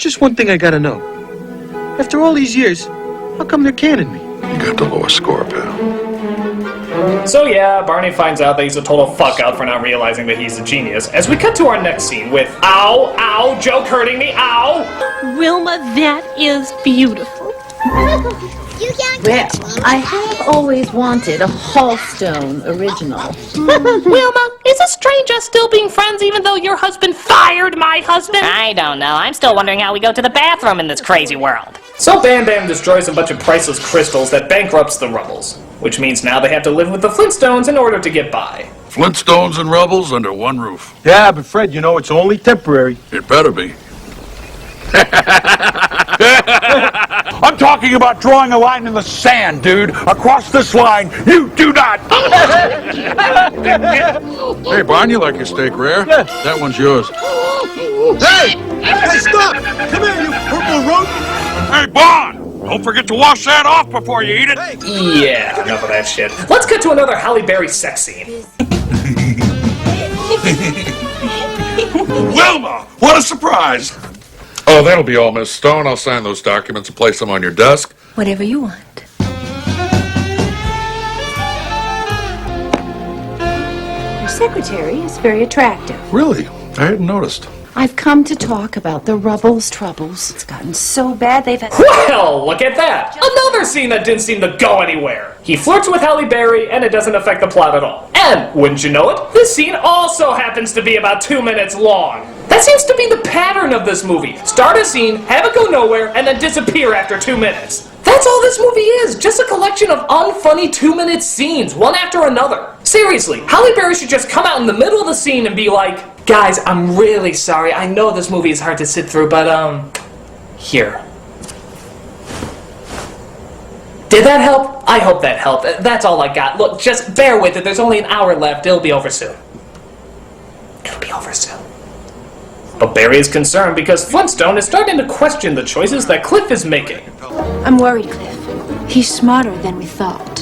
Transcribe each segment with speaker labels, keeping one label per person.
Speaker 1: There's just one thing I gotta know. After all these years, how come they're canning me?
Speaker 2: You got the lowest score, pal.
Speaker 3: So yeah, Barney finds out that he's a total fuck-out for not realizing that he's a genius, as we cut to our next scene with ow, ow, joke hurting me, ow!
Speaker 4: Wilma, that is beautiful.
Speaker 5: Well, I have always wanted a Hallstone original.
Speaker 4: Wilma, is it strange us still being friends even though your husband fired my husband?
Speaker 6: I don't know. I'm still wondering how we go to the bathroom in this crazy world.
Speaker 3: So Bam Bam destroys a bunch of priceless crystals that bankrupts the Rubbles, which means now they have to live with the Flintstones in order to get by.
Speaker 2: Flintstones and Rebels under one roof.
Speaker 1: Yeah, but Fred, you know, it's only temporary.
Speaker 2: It better be.
Speaker 7: I'm talking about drawing a line in the sand, dude. Across this line, you do not.
Speaker 2: Hey, Barn, you like your steak rare?
Speaker 1: Yeah.
Speaker 2: That one's yours.
Speaker 1: Hey! Hey, stop! Come here, you purple rodent!
Speaker 7: Hey, Barn, don't forget to wash that off before you eat it.
Speaker 3: Yeah, enough of that shit. Let's get to another Halle Berry sex scene.
Speaker 2: Wilma, what a surprise. Oh, that'll be all, Miss Stone. I'll sign those documents and place them on your desk.
Speaker 4: Whatever you want.
Speaker 5: Your secretary is very attractive.
Speaker 2: Really? I hadn't noticed.
Speaker 5: I've come to talk about the Rubbles' troubles. It's gotten so bad they've had...
Speaker 3: Well, look at that! Another scene that didn't seem to go anywhere. He flirts with Halle Berry, and it doesn't affect the plot at all. And, wouldn't you know it, this scene also happens to be about 2 minutes long. That seems to be the pattern of this movie. Start a scene, have it go nowhere, and then disappear after 2 minutes. That's all this movie is, just a collection of unfunny 2-minute scenes, one after another. Seriously, Halle Berry should just come out in the middle of the scene and be like, guys, I'm really sorry, I know this movie is hard to sit through, but, here. Did that help? I hope that helped. That's all I got. Look, just bear with it, there's only an hour left, it'll be over soon. It'll be over soon. But Barry is concerned because Flintstone is starting to question the choices that Cliff is making.
Speaker 8: I'm worried, Cliff. He's smarter than we thought.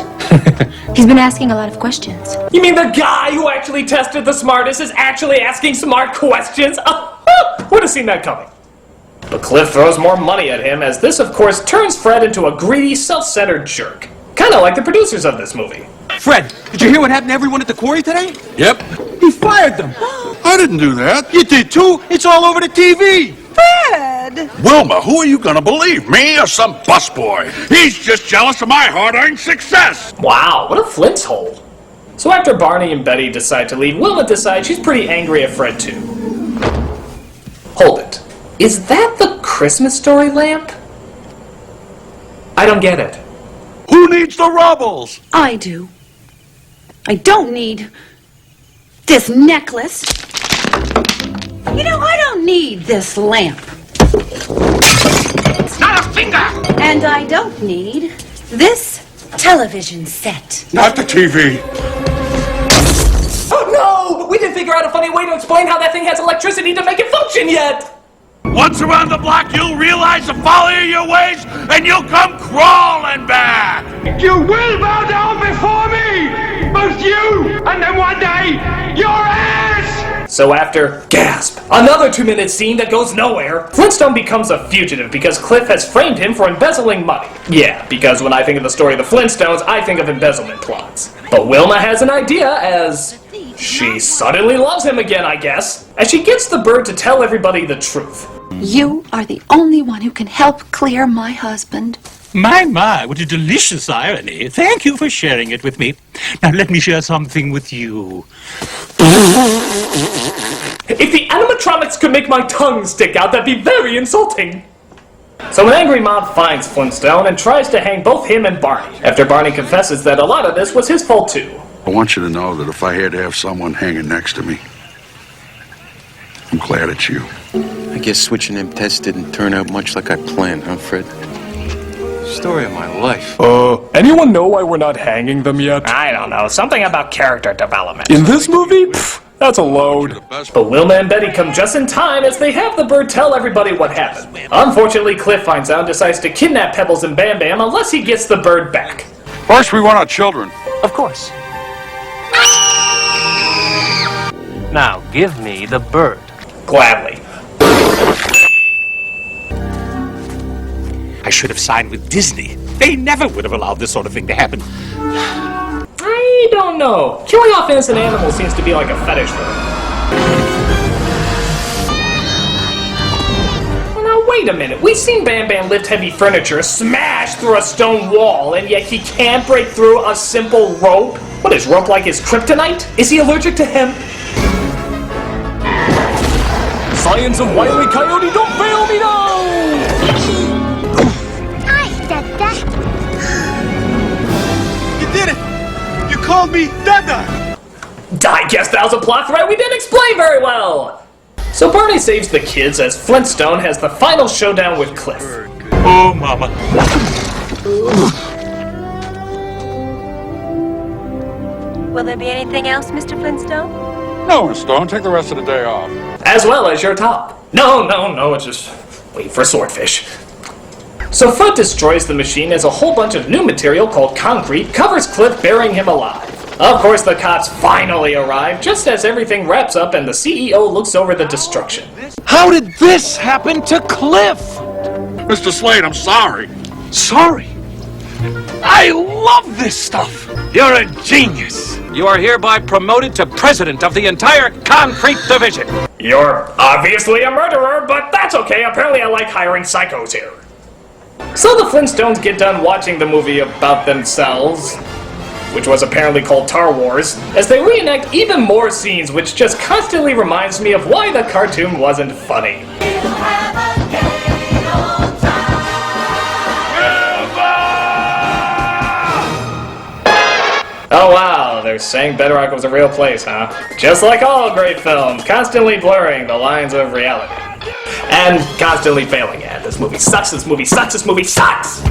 Speaker 8: He's been asking a lot of questions.
Speaker 3: You mean the guy who actually tested the smartest is actually asking smart questions? Would have seen that coming. But Cliff throws more money at him, as this, of course, turns Fred into a greedy, self-centered jerk. Kinda like the producers of this movie.
Speaker 1: Fred, did you hear what happened to everyone at the quarry today?
Speaker 2: Yep.
Speaker 1: He fired them.
Speaker 2: I didn't do that.
Speaker 1: You did too. It's all over the TV.
Speaker 5: Fred!
Speaker 7: Wilma, who are you gonna believe, me or some busboy? He's just jealous of my hard-earned success.
Speaker 3: Wow, what a Flint's hole. So after Barney and Betty decide to leave, Wilma decides she's pretty angry at Fred too. Hold it. Is that the Christmas Story lamp? I don't get it.
Speaker 7: Who needs the Rubbles?
Speaker 5: I do. I don't need this necklace. You know, I don't need this lamp.
Speaker 7: It's not a finger!
Speaker 5: And I don't need this television set.
Speaker 7: Not the TV.
Speaker 3: Oh no! We didn't figure out a funny way to explain how that thing has electricity to make it function yet!
Speaker 7: Once around the block, you'll realize the folly of your ways, and you'll come crawling back.
Speaker 9: You will bow down before me! Both you, and then one day, your ass!
Speaker 3: So after, gasp, another 2-minute scene that goes nowhere, Flintstone becomes a fugitive because Cliff has framed him for embezzling money. Yeah, because when I think of the story of the Flintstones, I think of embezzlement plots. But Wilma has an idea as she suddenly loves him again, I guess, as she gets the bird to tell everybody the truth.
Speaker 8: You are the only one who can help clear my husband.
Speaker 10: My, what a delicious irony. Thank you for sharing it with me. Now let me share something with you.
Speaker 3: If the animatronics could make my tongue stick out, that'd be very insulting. So an angry mob finds Flintstone and tries to hang both him and Barney, after Barney confesses that a lot of this was his fault too.
Speaker 2: I want you to know that if I had to have someone hanging next to me, I'm glad it's you.
Speaker 1: I guess switching them tests didn't turn out much like I planned, huh, Fred? Story of my life.
Speaker 11: Anyone know why we're not hanging them yet?
Speaker 6: I don't know. Something about character development.
Speaker 11: In this movie? Pfft, that's a load.
Speaker 3: But Wilma and Betty come just in time as they have the bird tell everybody what happened. Unfortunately, Cliff finds out and decides to kidnap Pebbles and Bam Bam unless he gets the bird back.
Speaker 7: First, we want our children.
Speaker 11: Of course.
Speaker 12: Now, give me the bird.
Speaker 3: Gladly.
Speaker 10: I should have signed with Disney. They never would have allowed this sort of thing to happen.
Speaker 3: I don't know. Killing off innocent animals seems to be like a fetish for them. Now, wait a minute. We've seen Bam Bam lift heavy furniture, smash through a stone wall, and yet he can't break through a simple rope? What is rope like his kryptonite? Is he allergic to hemp?
Speaker 11: Science of Wile E. Coyote, don't fail me now!
Speaker 9: You did it! You called me Dada!
Speaker 3: I guess that was a plot thread we didn't explain very well! So Barney saves the kids as Flintstone has the final showdown with Cliff.
Speaker 10: Oh, Mama.
Speaker 8: Will there be anything else, Mr. Flintstone?
Speaker 7: No, Miss Stone, take the rest of the day off.
Speaker 3: As well as your top. No, it's just wait for swordfish. So Fudd destroys the machine as a whole bunch of new material called concrete covers Cliff, burying him alive. Of course, the cops finally arrive, just as everything wraps up and the CEO looks over the destruction.
Speaker 7: How did this happen to Cliff?
Speaker 2: Mr. Slade, I'm sorry.
Speaker 7: Sorry. I love this stuff. You're a genius. You are hereby promoted to president of the entire concrete division.
Speaker 3: You're obviously a murderer, but that's okay. Apparently I like hiring psychos here. So the Flintstones get done watching the movie about themselves, which was apparently called Tar Wars, as they reenact even more scenes, which just constantly reminds me of why the cartoon wasn't funny. Oh wow, they're saying Bedrock was a real place, huh? Just like all great films, constantly blurring the lines of reality. And constantly failing at this movie sucks, this movie sucks, this movie sucks!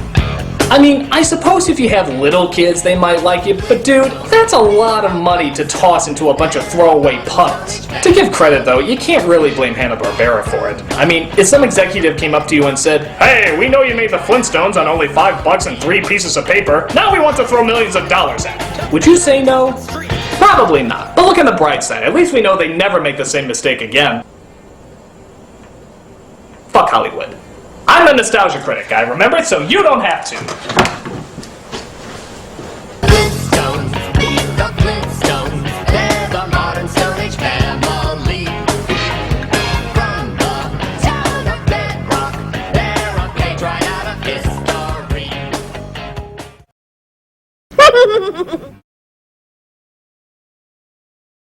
Speaker 3: I mean, I suppose if you have little kids, they might like it, but dude, that's a lot of money to toss into a bunch of throwaway puns. To give credit though, you can't really blame Hanna-Barbera for it. I mean, if some executive came up to you and said, "Hey, we know you made the Flintstones on only $5 and 3 pieces of paper, now we want to throw millions of dollars at it," would you say no? Probably not. But look on the bright side, at least we know they never make the same mistake again. Fuck Hollywood. I'm the nostalgia critic, I remember it, so you don't have to.